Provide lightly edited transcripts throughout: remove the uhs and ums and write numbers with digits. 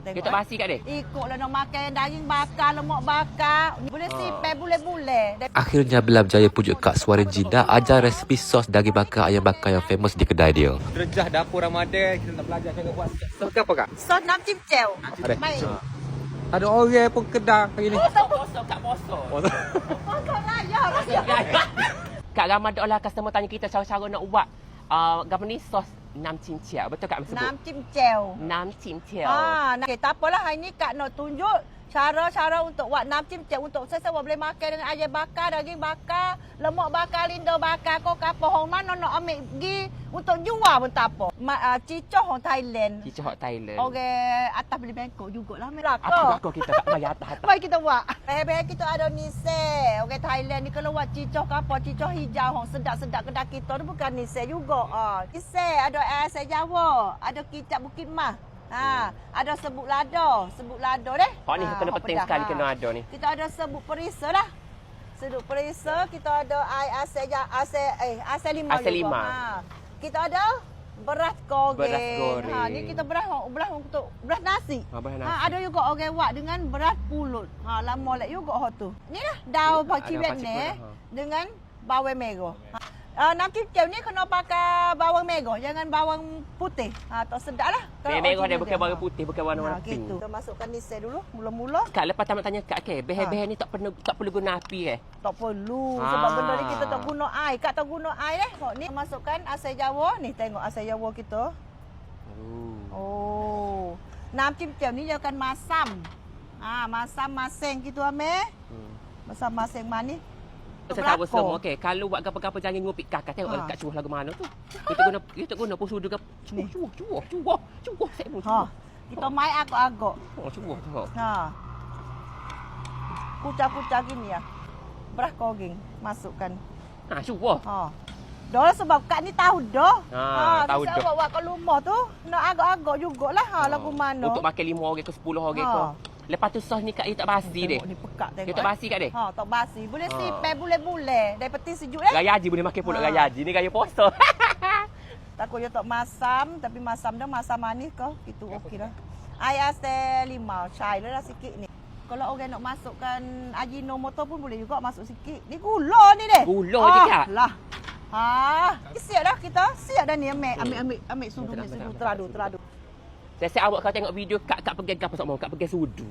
tengok. Dia tak basi kat dia? Ikutlah nak makan daging bakar, lemak bakar. Boleh sipeh, boleh-boleh. Akhirnya Belah berjaya pujuk Kak Suara Jinda ajar resipi sos daging bakar ayam bakar yang famous di kedai dia. Derajah dapur Ramadan, kita nak belajar cara buat sos ke apa Kak? Sos nam cimcel. Ada. Baik. Ada orang pun kedah hari ni. Poso, Kak poso. Kau raya. Kak Ramadan lah customer tanya kita cara-cara nak buat apa ni sos nam cincau. Betul Kak sebut? Nam cimcel. Nam cincau. Okay, tak apalah. Hari ni Kak nak tunjuk cara-cara untuk buat nam cimcel. Untuk saya boleh makan dengan ayam bakar, daging bakar, lemak bakar, linda bakar, kau kapal hong mana nak ambil pergi untuk jual pun tak apa. Cicoh hong Thailand. Cincau Thailand. Okay, atas beli Bangkok jugalah. Apa aku kita tak bayar atas. Mari kita buat. Baik-baik kita ada nise. Okay, Thailand ni kalau buat cicoh kapal, cicoh hijau hong sedap-sedap kedai kita tu bukan nise juga. Nise ada air Jawa, ada kicap Bukit Mas. Ada sebut lado deh. Ni kena penting sekali kena ada ni. Kita ada sebut perisa lah. Sebut perisa, kita ada air asal lima juga. Kita ada beras goreng. Beras goreng. Ni kita beras untuk beras nasi. Beras nasi. Ada juga orang buat dengan beras pulut. Lama lek juga tu. Ni lah daun paciwet ni dengan bawang merah. Nam cimcel ni kena pakai bawang merah, jangan bawang putih. Tak sedap lah. Merah dia bukan bawang putih, bukan warna pink. Gitu. Kita masukkan nise dulu, mula-mula. Kak, lepas tamat tanya Kak, behel-behel ni tak perlu guna api Tak perlu. Sebab benda ni kita tak guna air. Kak tak guna air dah. Ni masukkan asam jawa. Ni tengok asam jawa kita. Nam cimcel ni dia akan masam. Masam masing gitu ame. Masam masing manis. Saya tahu semua. Okey, kalau buat apa-apa jangan ngupik Kakak. Tengok Kak cuah lagu mana tu. Kita guna pun sudu ke cuah. Saya pun cuah. Kita mai agak-agak. Cuah tu. Kucak-kucak gini ya. Beras goreng masukkan. Cuah. Dah sebab Kak ni tahu dah. Tahu dah. Buat kat rumah tu nak agak-agak jugalah lagu mana. Untuk makan 5 orang ke 10 orang ke. Lepas tu sos ni Kak dia tak basi dia. Ni pekat tengok. Dia tak basi kat dia? Tak basi. Boleh sipeh, boleh-boleh. Dari peti sejuk dah. Raya haji boleh makan pula raya haji. Ni raya puasa. Takut dia tak masam, tapi masam dah masam manis kau. Itu okey dah. Air asal limau, chai lah sikit ni. Kalau orang nak masukkan ajinomoto pun boleh juga masuk sikit. Ni gula ni deh. Gula je Kak. Lah. Siap dah kita. Siap dah ni ambil sudu ni sudu teradu. Saya awak kalau tengok video Kak pegang apa sok mau Kak pegang sudu.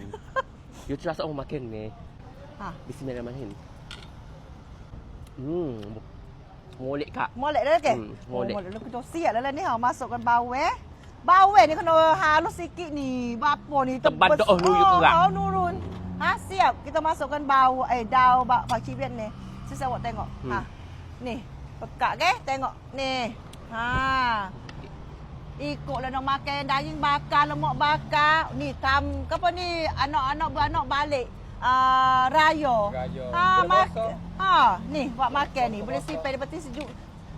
Dia terasa mau makan ni. Bismillahirrahmanirrahim. Molek Kak. Molek dah ke? Molek. Molek kita siap dah ni masukkan bawang. Bawang ni kena halus sikit ni. Bapa ni tebal dah nurut kurang. Nurun. Siap. Kita masukkan daun pak cibet ni. Saya awak tengok. Ni. Pekat ke? Tengok ni. Ikutlah nak makan daging bakar, lemak bakar. Ni apa ni anak-anak beranak balik raya. Ni buat makan ni. Boleh sipeh di peti sejuk.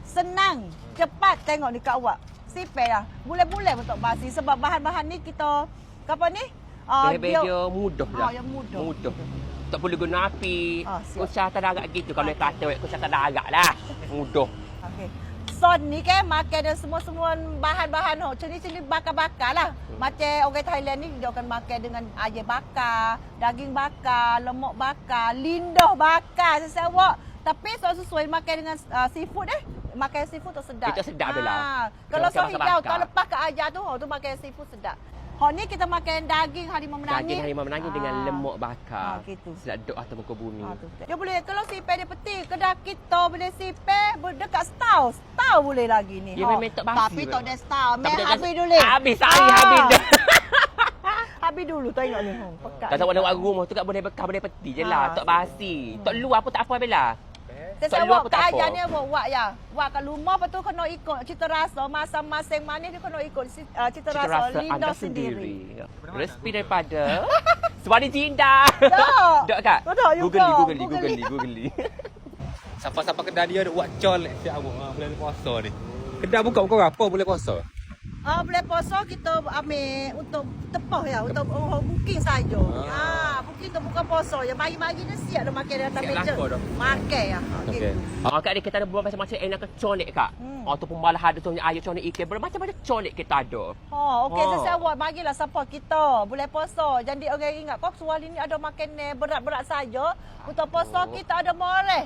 Senang, cepat tengok ni Kak awak. Sipeh dah. Boleh-boleh untuk basi sebab bahan-bahan ni kita apa ni? Dia mudah dah. Yang mudah. Tak perlu guna api. Kusah tak agak gitu kalau kata kusah tak agak lah. Mudah. Okey. Son ni kan makan dan semua bahan-bahan cili-cili bakar-bakar lah. Macam orang Thailand ni dia akan makan dengan ayam bakar, daging bakar, lemak bakar, lindah bakar sesawak. Tapi sesuai makan dengan seafood makan seafood tu sedap. Itu sedap lah. Kalau sos hijau tahun lepas ke ajar tu makan seafood sedap. Ni kita makan daging harimau menangis. Daging harimau menangis dengan lemak bakar. Gitu. Sedap duk atas muka bumi. Dia boleh kalau sipeh dia peti kedai kita boleh sipeh dekat setahun boleh lagi ni. Ya memang tak basi. Tapi tak ada setahun. Habis dulu. Habis habis dah. Habis dulu tengok ni. Pekat. Tak tahu nak rumah tu kat boleh bekah boleh peti je lah. Tak basi. Tak luar pun tak apa Bella. Saya buat kajian ni buat ya. Buat kat rumah lepas tu kena ikut cita rasa masing-masing manis dia kena ikut cita rasa lidah sendiri. Resipi daripada Suara Jinda. Tak Kak? Google. Siapa-siapa kedai dia ada buat col siap awak bulan puasa ni. Kedai buka pukul berapa boleh puasa? Boleh puasa kita ambil untuk tepah ya, untuk booking saja. kita buka puasa ya. Mari-mari ni siap dah makan di atas Siap meja. langkah dah. Makan ya. Okey. Gitu. Kak Dik kita ada buat macam-macam enak ke conik kak. Ataupun malah ada tu air conik ikan. Bermacam-macam conik kita ada. Okey, Ha. saya awak bagilah support kita. Boleh puasa. Jadi orang ingat kok sual ini ada makan berat-berat saja. Untuk puasa kita ada moreh.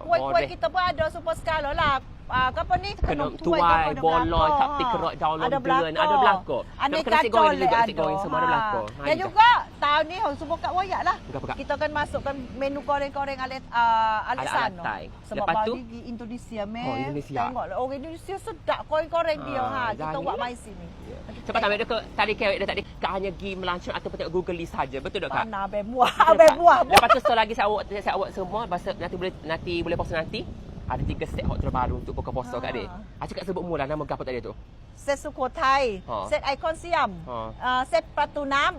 Kuih-kuih moreh. kita pun ada super skala lah. Apa ni? Kena tuai tuai, ada bolon, belakang. tak peti kerok daun Ada london. Ada belakang. Aneka Nasi goreng colek juga, nasi ada. goreng semua ada belakang. Dan juga tahun ni semua kat wayak lah. Apa, Kak? Kita akan masukkan menu goreng-goreng Alex Ala-ala sana. Thai. Sebab Lepas tu? baru pergi Indonesia meh. Oh, Indonesia. Tengoklah orang Indonesia sedap goreng-goreng dia Kita jangan buat lah. mai sini. Sebab tak ada ke tadi kewek dia tadi kak hanya pergi melancong ataupun tengok Google list saja. Betul tak kak? Mana abang buah, Betul, abang Kak? buah. Lepas tu so lagi saya awak semua masa nanti boleh puasa nanti. Ada 3 set hot terbaru untuk buka puasa Kak Dik. Cakap sebut mula nama apa tadi tu? Set Sukhothai, set Ikon Siam, set Pratunam.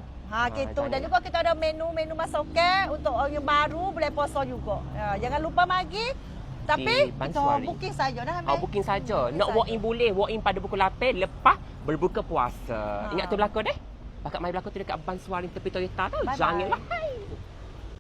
Gitu. Dan juga kita ada menu-menu masakan untuk orang yang baru boleh puasa juga. Jangan lupa mari. Tapi kita Banswari. booking saja dah ambil. Booking saja. Nak walk in boleh. Walk in pada pukul 8 lepas berbuka puasa. Ingat tu belakang deh. Pakat mai belakang tu dekat Banswari tepi Toyota tu. Bye-bye. Janganlah.